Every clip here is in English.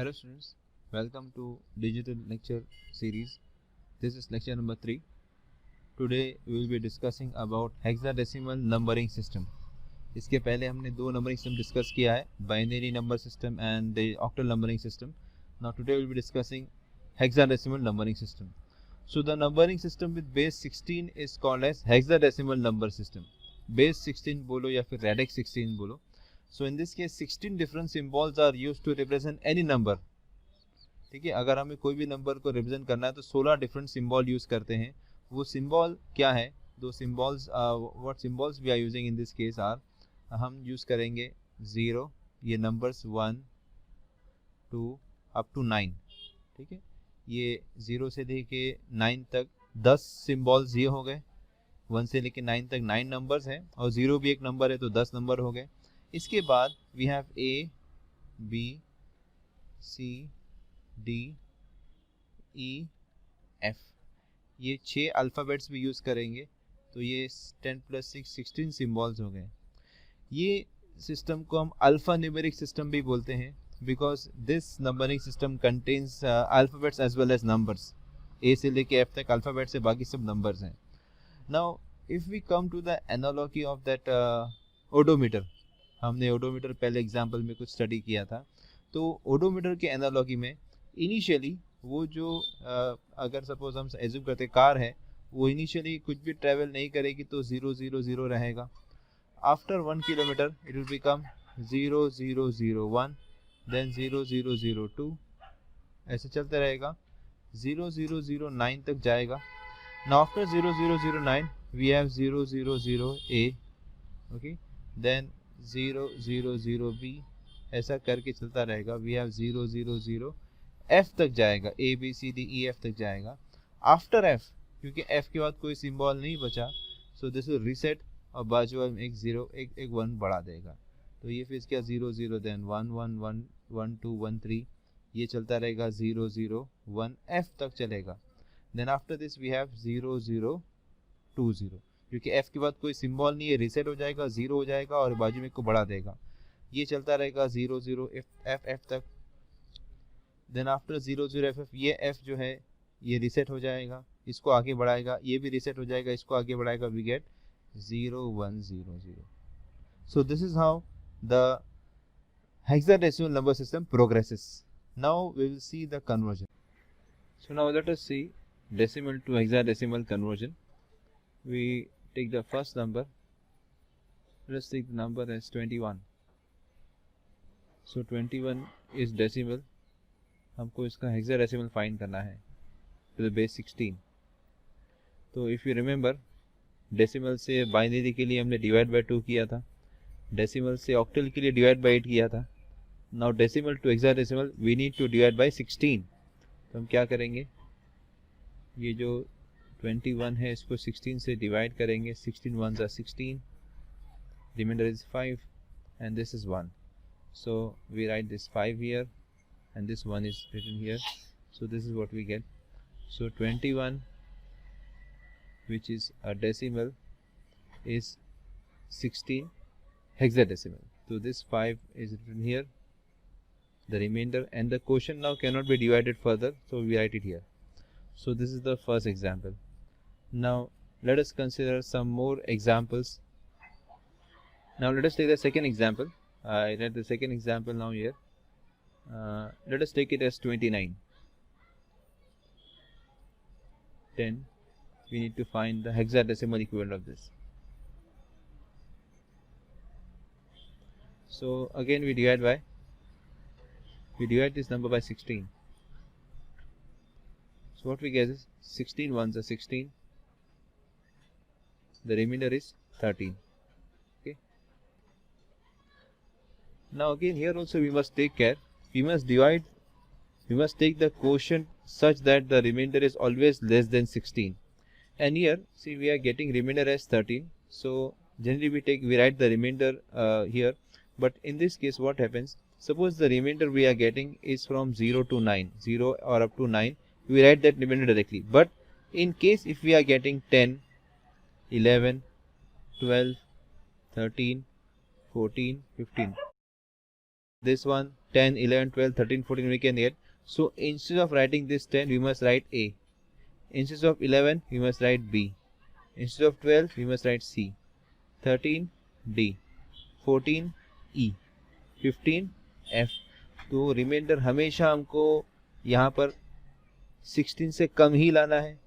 Hello students, welcome to digital lecture series. This is lecture number 3. Today we will be discussing about hexadecimal numbering system. इसके पहले हमने दो numbering system discuss किया है, binary number system and the octal numbering system. Now today we will be discussing hexadecimal numbering system. So the numbering system with base 16 is called as hexadecimal number system. Base 16 बोलो या फिर radix 16 बोलो. So in this case 16 different symbols are used to represent any number. ठीक है, अगर हमें कोई भी नंबर को रिप्रेजेंट करना है तो 16 डिफरेंट सिंबल यूज करते हैं. वो सिंबल क्या है, दो symbols, what symbols we are using in this case are, हम यूज करेंगे 0, ये नंबर्स 1 2 अप टू 9. ठीक है, ये 0 से लेके 9 तक 10 सिंबल्स ये हो गए. 1 से लेके 9 तक 9 नंबर्स हैं और 0 भी एक नंबर है तो 10 नंबर हो गए. इसके बाद we have A B C D E F, ये 6 अल्फ़ाबेट्स भी यूज़ करेंगे तो ये 10 + 6 16 सिम्बॉल्स हो गए. ये सिस्टम को हम अल्फ़ा न्यूमेरिक सिस्टम भी बोलते हैं because this numbering system contains alphabets as well as numbers. A से लेके एफ तक अल्फ़ाबेट्स से बाकी सब नंबर्स हैं. Now if we come to the analogy of that odometer, हमने ओडोमीटर पहले एग्जाम्पल में कुछ स्टडी किया था. तो ओडोमीटर के एनालॉजी में इनिशियली वो जो अगर सपोज हम एज्यूम करते कार है, वो इनिशियली कुछ भी ट्रैवल नहीं करेगी तो 0 0 0 रहेगा. After 1 kilometre it will become 0 0 0 1, then 0 0 0 2, ऐसे चलते रहेगा 0 0 0 9 तक जाएगा. Now after 0 0 0 9 we have 0 0 0 A, okay, then 0 0 0 B, ऐसा करके चलता रहेगा. वी हैव 0 0 0 एफ तक जाएगा, A B C D E F तक जाएगा. आफ्टर एफ, क्योंकि एफ के बाद कोई सिंबल नहीं बचा, सो दिस विल रीसेट और बाजू में एक 0 एक 1 बढ़ा देगा. तो ये फिर क्या 0 0 देन 1 1 1 1 2 1 3, ये चलता रहेगा 0 0 1 एफ तक चलेगा. Then after this we have 0 0 2 0, क्योंकि एफ के बाद कोई सिंबल नहीं है, रीसेट हो जाएगा, 0 हो जाएगा और बाजू में को बढ़ा देगा. ये चलता रहेगा 0 0 एफ एफ तक. देन आफ्टर 0 0 एफ एफ, ये एफ जो है ये रीसेट हो जाएगा, इसको आगे बढ़ाएगा, ये भी रीसेट हो जाएगा, इसको आगे बढ़ाएगा. We get 0 1 0 0. So this is how the hexadecimal number system progresses. Now we will see the conversion. So now let us see decimal to hexadecimal conversion. We take the first number. Let's take the number as 21. So 21 is decimal. हमको इसका hexadecimal find करना है to the base 16. तो if you remember, decimal से binary के लिए हमने divide by 2 किया था, डेसिमल से ऑक्टल के लिए डिवाइड बाय 8 किया था. Now decimal to hexadecimal we need to divide by 16. तो हम क्या करेंगे, ये जो 21 है इसको 16 से डिवाइड करेंगे. 16 1s are 16, remainder is 5 and this is 1. So we write this 5 here and this 1 is written here. So this is what we get. So 21, which is a decimal, is 16 hexadecimal. So this 5 is written here, the remainder, and the quotient now cannot be divided further, so we write it here. So this is the first example. Now let us consider some more examples. Now let us take the second example. I write the second example now here. Let us take it as 29. Then we need to find the hexadecimal equivalent of this. So again we divide this number by 16. So what we get is 16 1s are 16, the remainder is 13. Okay. Now again here also we must take care. We must take the quotient such that the remainder is always less than 16. And here see we are getting remainder as 13. So generally we write the remainder here. But in this case what happens, suppose the remainder we are getting is from 0 to 9, 0 or up to 9, we write that remainder directly. But in case if we are getting 10, 11, 12, 13, 14, 15, this one 10, 11, 12, 13, 14 we can get. So instead of writing this 10 we must write A. Instead of 11 we must write B. Instead of 12 we must write C. 13 D. 14 E. 15 F. तो reminder हमेशा हमको यहाँ पर 16 से कम ही लाना है,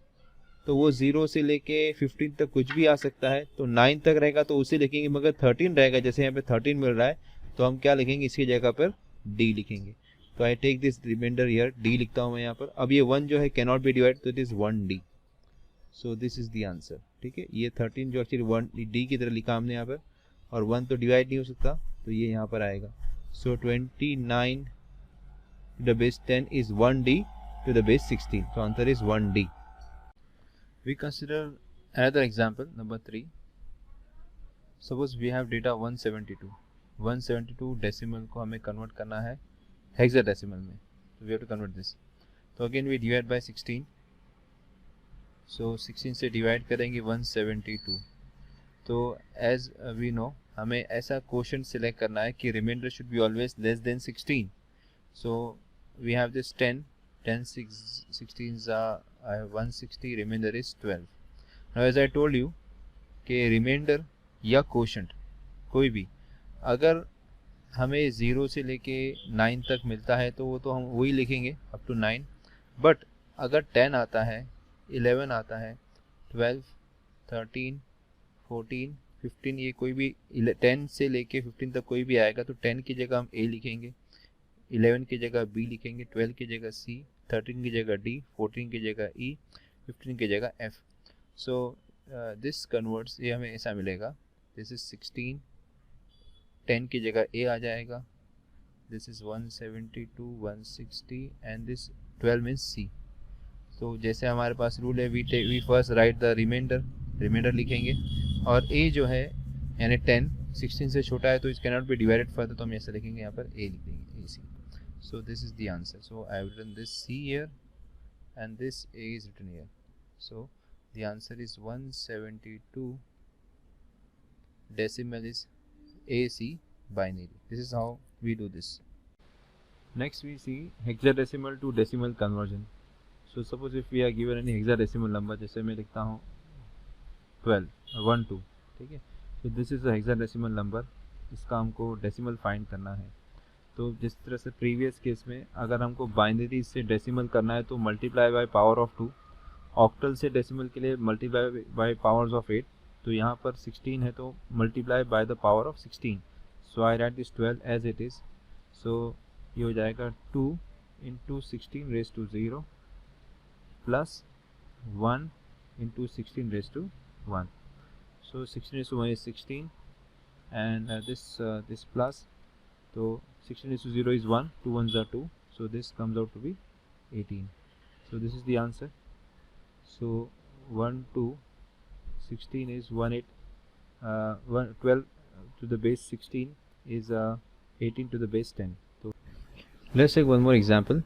तो वो 0 से लेके 15 तक कुछ भी आ सकता है, तो 9 तक रहेगा तो उसे लिखेंगे, मगर 13 रहेगा, जैसे यहाँ पे 13 मिल रहा है तो हम क्या लिखेंगे, इसकी जगह पर D लिखेंगे. तो I take this remainder here, D लिखता हूँ मैं यहाँ पर. अब ये 1 जो है कैन नॉट बी डिवाइड, तो it is 1D. So this is the answer. ठीक है, ये 13 जो एक्चुअली 1D की तरह लिखा हमने यहाँ पर, और 1 तो डिवाइड नहीं हो सकता, तो ये यहाँ पर आएगा. सो 29 to the base 10 is 1D to the base 16. So answer is 1D. We consider another example, number 3. Suppose we have data 172. 172 decimal को हमें convert करना है hexadecimal में. So we have to convert this. So again we divide by 16. So 16 से divide करेंगे 172. तो as we know हमें ऐसा quotient select करना है कि remainder should be always less than 16. So we have this 10, 16s are 160, remainder is 12. Now as I told you कि remainder या quotient कोई भी अगर हमें 0 से लेके 9 तक मिलता है तो वो तो हम वही लिखेंगे अप टू 9. बट अगर 10 आता है, 11 आता है, 12, 13, 14, 15, ये कोई भी 10 से लेके 15 तक कोई भी आएगा तो 10 की जगह हम A लिखेंगे, 11 की जगह B लिखेंगे, 12 की जगह C, 13 की जगह D, 14 की जगह E, 15 की जगह F. सो दिस कन्वर्ट्स, ये हमें ऐसा मिलेगा, दिस इज 16, 10 की जगह A आ जाएगा, this is 172, 160 and this 12 means C. तो जैसे हमारे पास रूल है, we first write the remainder लिखेंगे, और A जो है यानी 10 16 से छोटा है तो it can not be divided further, तो हम ऐसा लिखेंगे, यहाँ पर A लिखेंगे, AC. So this is the answer. So I have written this C here and this A is written here. So the answer is 172. Decimal is AC binary. This is how we do this. Next we see hexadecimal to decimal conversion. So suppose if we are given any hexadecimal number, जैसे मैं लिखता हूँ 12, 1, 2, ठीक है. So this is a hexadecimal number. इसका हमको decimal find करना है. तो जिस तरह से प्रीवियस केस में अगर हमको बाइनरी से डेसिमल करना है तो multiply by power of 2, octal से डेसिमल के लिए मल्टीप्लाई बाय पावर्स ऑफ 8, तो यहाँ पर 16 है तो multiply by the power of 16. So I write this 12 as it is. So ये हो जाएगा 2 into 16 raise to 0 plus 1 into 16 raise to 1. So 16 raise to 1 is 16 and this plus, तो 16 is to 0 is 1, 2 ones are 2, so this comes out to be 18. So this is the answer. So 1, 2, 16 is 1, 8, 12 to the base 16 is 18 to the base 10. So let's take one more example.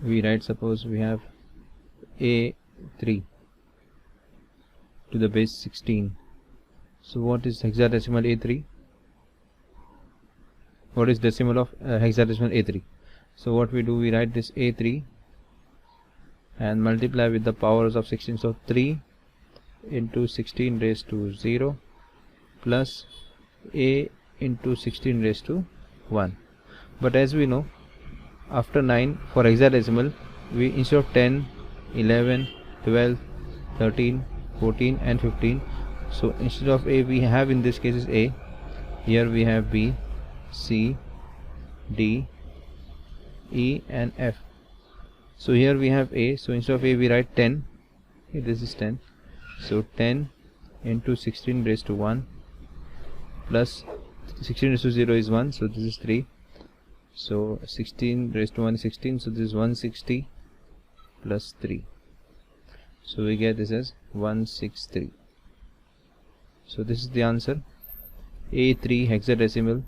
We write, suppose we have A3 to the base 16. So what is hexadecimal A3? What is decimal of hexadecimal A3? So what we do, we write this A3 and multiply with the powers of 16. So 3 into 16 raised to 0 plus A into 16 raised to 1. But as we know, after 9 for hexadecimal, we instead of 10, 11, 12, 13, 14 and 15, so instead of A we have in this case is A, here we have B, C, D, E and F. So here we have A, so instead of A we write 10, okay, this is 10, so 10 into 16 raised to 1 plus 16 raised to 0 is 1, so this is 3, so 16 raised to 1 is 16, so this is 160 plus 3, so we get this as 163. So this is the answer. A3 hexadecimal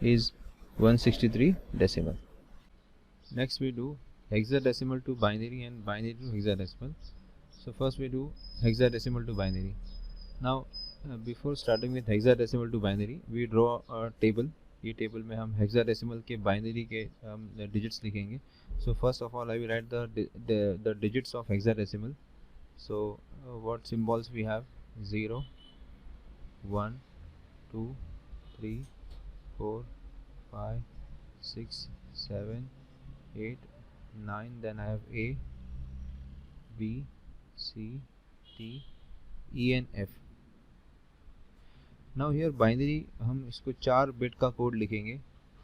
is 163 decimal. Next we do hexadecimal to binary and binary to hexadecimal. So first we do hexadecimal to binary. Now before starting with hexadecimal to binary, we draw a table ये table में हम hexadecimal के binary के हम digits लिखेंगे. So first of all I will write the digits of hexadecimal. So what symbols we have? 0, 1, 2, 3, 4, 5, 6, 7, 8, 9. Then I have A, B, C, D, E and F. Now here binary हम इसको 4 bit का code लिखेंगे.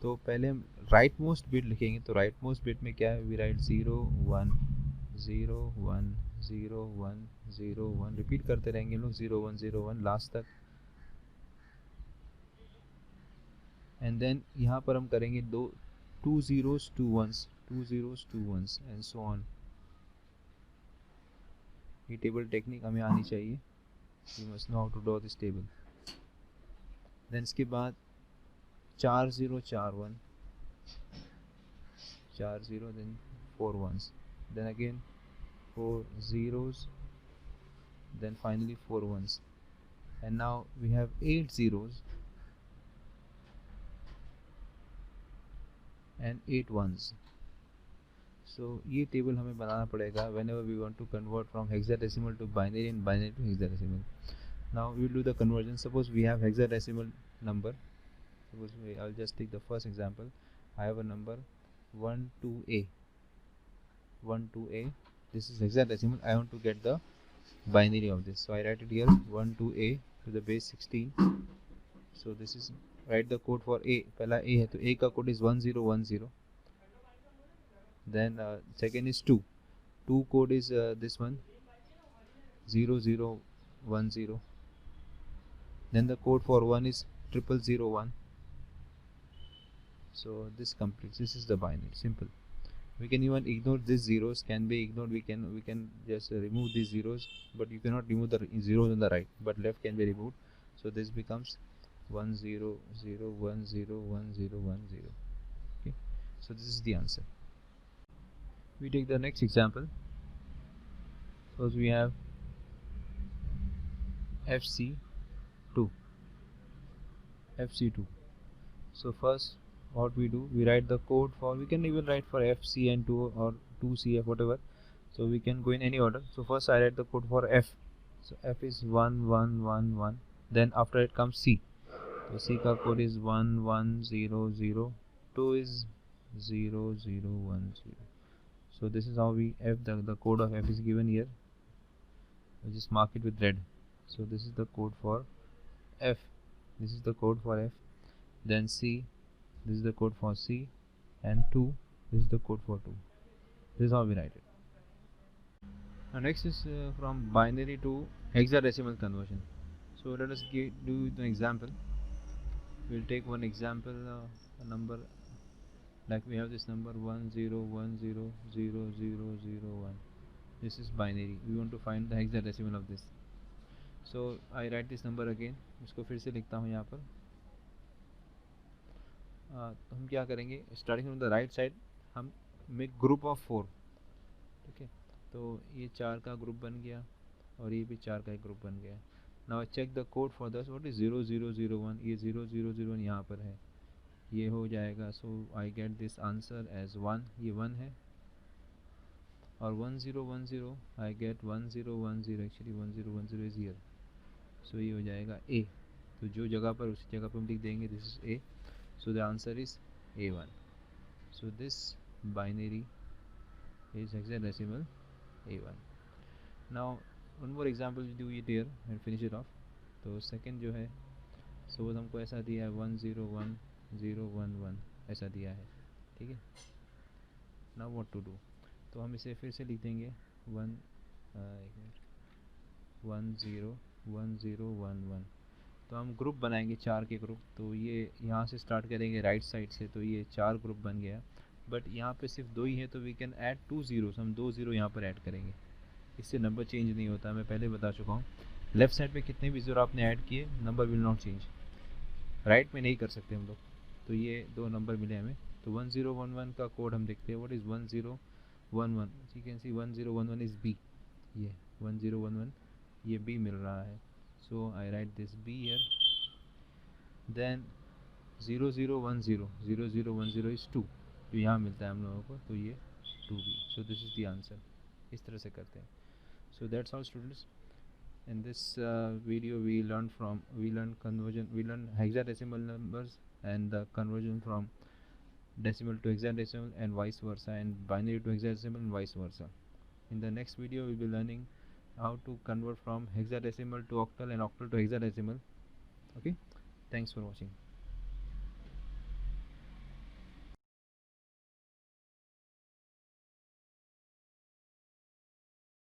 तो पहले हम right most bit लिखेंगे. तो right most bit में क्या है? We write 0 1 0 1 0 1 0 1. रिपीट करते रहेंगे हम लोग 0 1 0 1 लास्ट तक. एंड देन यहाँ पर हम करेंगे 2 zeros 2 1s 2 zeros 2 1s and so on. ये टेबल टेक्निक हमें आनी चाहिए. You must know how to draw this table. Then इसके बाद 4 0 4 1 4 0, then 4 1s, then again 4 zeros, then finally 4 1s, and now we have 8 zeros and 8 1s. So ये table हमें बनाना पड़ेगा whenever we want to convert from hexadecimal to binary and binary to hexadecimal. Now we will do the conversion. Suppose we have hexadecimal number. Suppose I'll just take the first example. I have a number 12A. 12A. This is hexadecimal. I want to get the binary of this. So I write it here 12A to the base 16. So this is write the code for A. पहला A है तो A का code is 1010. Then second is 2. 2 code is this one 0010. Then the code for 1 is 0001. So this completes. This is the binary. Simple. We can even ignore these zeros. Can be ignored. We can just remove these zeros, but you cannot remove the zeros on the right. But left can be removed. So this becomes 1 0 0 1 0 1 0 1 0. Okay. So this is the answer. We take the next example. Suppose we have FC2. FC2. So first what we do, we write the code for, we can even write for FCN2 or 2CF, whatever. So we can go in any order. So first I write the code for F. So F is 1 1 1 1. Then after it comes C. So C ka code is 1 1 0 0. 2 is 0 0 1 0. So this is how we F, the code of F is given here. We just mark it with red. So this is the code for F. This is the code for F. Then C, this is the code for C, and 2, this is the code for 2. This is how we write it. Now next is from binary to hexadecimal conversion. So let us do an example. We'll take one example, a number like we have this number 1 0 1 0 0 0 0 1. This is binary. We want to find the hexadecimal of this. So I write this number again. इसको फिर से लिखता हूँ यहाँ पर. तो हम क्या करेंगे, starting from the right side हम मेक ग्रुप ऑफ 4. ठीक है, तो ये 4 का ग्रुप बन गया और ये भी 4 का एक ग्रुप बन गया. Now check the code for दस. What is 0001. ये 0001 यहाँ पर है, ये हो जाएगा. So I get this answer as 1. ये 1 है. और 1010 I get 1010. Actually 1010 is here. So ये हो जाएगा A. तो जो जगह पर उसी जगह पर हम लिख देंगे this is A. So the answer is A1. So this binary is hexadecimal A1. Now one more example we do it here and finish it off. तो second जो है, suppose हमको ऐसा दिया है 101011 ऐसा दिया है. ठीक है. Now what to do? तो हम इसे फिर से लिख देंगे 101011. तो हम ग्रुप बनाएंगे 4 के ग्रुप. तो ये यहाँ से स्टार्ट करेंगे राइट साइड से. तो ये 4 ग्रुप बन गया. बट यहाँ पे सिर्फ 2 ही है, तो वी कैन ऐड 2 zeros. हम 2 0 यहाँ पर ऐड करेंगे. इससे नंबर चेंज नहीं होता. मैं पहले बता चुका हूँ. लेफ्ट साइड पे कितने भी जीरो आपने ऐड किए, number will not change. Right में नहीं कर सकते हम लोग. तो ये 2 नंबर मिले हमें. तो 1011 का कोड हम देखते हैं. What is 1011? You can see 1011 is B. ये 1011 ये B मिल रहा है. So I write this B here. Then 0010 is 2, जो यहाँ मिलता है हम लोगों को, तो ये 2 भी. So this is the answer. इस तरह से करते हैं. So that's all students. In this video we learn conversion, we learn hexadecimal numbers and the conversion from decimal to hexadecimal and vice versa, and binary to hexadecimal and vice versa. In the next video we will be learning how to convert from hexadecimal to octal and octal to hexadecimal. Okay, thanks for watching.